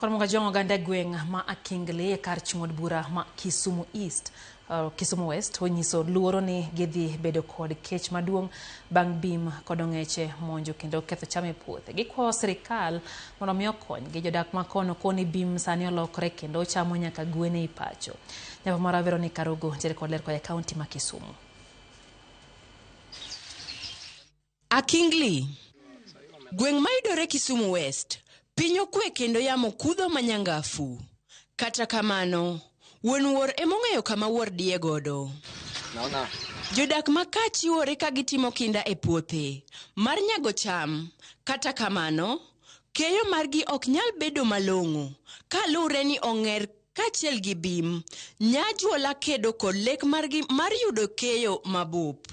Kormoga jongo ganda gweng ma Akingli kar chungod bura ma Kisumu East, Kisumu West onyiso luoro ni gidhi bedo kod kech maduong bang bim kod ong'eche monjo kendo ketho cham e puothe. Gikwayo sirikal mondo mi okony gi jodak ma kono koni bim sani olokore kendo chamo nyaka gwen e pacho. Nyako mara Veronica Rogo ntiere kod ler koa kaunti ma Kisumu. Akingli, gweng mayudore Kisumu West, piny okwe kendo yamo kudho manyangafu. Kata kamano, wuon wuor emong'eyo kama wuor diye godo. Jodak maka chiwore ka gitimo kinda e puothe mar nyago cham. Kata kamano, keyo margi ok nyal bedo malong'o kalure ni ong'er kachiel gi bim nyajuola kedo kod lek margi mar yudo keyo mabup.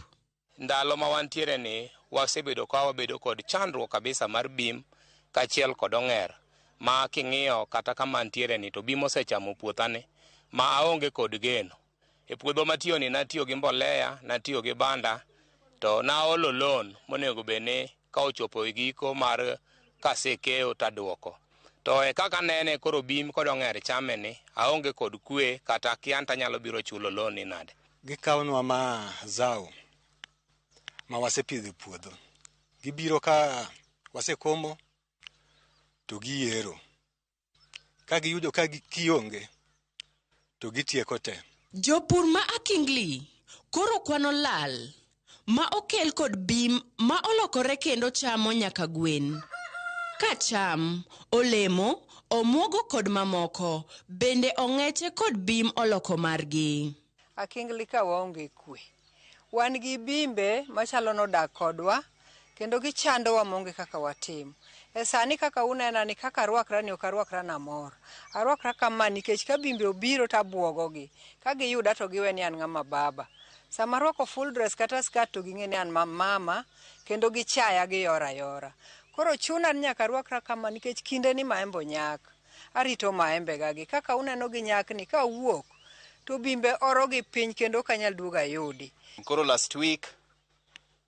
Ndalo ma wantiere ni wasebedo ka wabedo kod chandruok kabisa mar bim kachiel kod ong'er ma king'iyo kata kama ntiere ni to bim osechamo puothani ma aonge kod geno. E puodho matiyo ni natiyo gi mbolea, natiyo gi banda, to naolo loan monego bene ka ochopo e giko mar kasekeyo taduoko. To e kaka nene koro bim kod ong'er chame ni aonge kod kwe kata kianta nyalo biro chulo loan ni nade. Gikawnwa ma zao ma wasepidho puodho. Gibiro ka wasekomo to giero. Ka giyudo ka kionge to gitieko te. Jopur ma Akingli koro kwano lal ma okel kod bim ma olokore kendo chamo nyaka gwen. Ka cham, olemo, omuogo kod mamoko bende ong'eche kod bim oloko margi. Akingli ka waonge kwe. Wan gi bimbe machalo nodak kodwa kendo gichandowa monge kaka watim. E sani kaka unena ni kaka arwakra ni ok arwakra na mor. Arwakra kama nikech ka bimbe obiro tabuogogi. Ka giyuda to giwe ni an ng'ama baba. Sama arwako full dress kata skirt to ging'e ni an mama kendo gichaya giyora yora. Koro chuna ni nyaka arwakra kama nikech kinde ni maembe nyak. Arito maembe gagi. Kaka uneno gi nyak ni ka wuok to bimbe oro gi piny kendo kanyal duoga yudi. Koro last week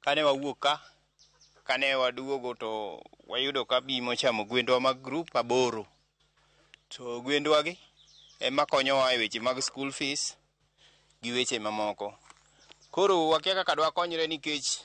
kane wawuok ka kane waduogo to wayudo ka bim ochamo gwendwa mag group 8. To gwendwa gi ema konyowa e weche mag school fees gi weche mamoko. Koro wakia kaka dwa konyre nikech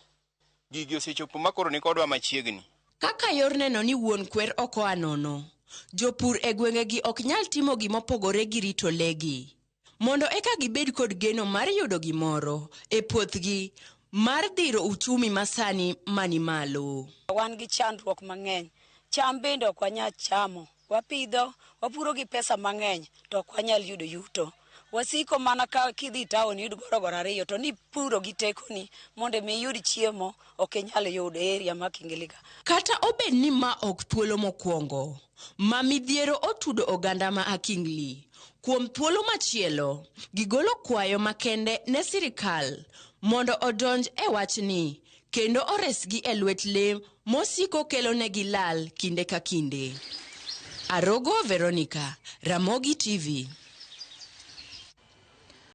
gigi osechopo makoro ni kodwa machiegni. Kaka yor neno ni wuon kwer oko anono, jopur e gwengegi ok nyal timo gimopogore gi rito legi. Mondo eka gibed kod geno mar yudo gimoro e puothgi mar dhiro uchumi masani mani malo. Wan gi chandruok mang'eny. Cham bende ok wanyal chamo. Wapidho, wapuro gi pesa mang'eny to ok wanyal yudo yuto. Wasiko mana ka kidhi taon yud gorogoro 2 to ni puro gi tekoni mondo mi yud chiemo ok nyal yudo e area ma Akingli. Kata obed ni ma ok thuolo mokwongo, ma midhiero otudo oganda ma Akingli. Kuom thuolo machielo, gigolo kwayo makende ne sirikal mondo odonj e wachni kendo oresgi e lwet le mosiko kelo negi lal kinde ka kinde. Arogo Veronica, Ramogi TV.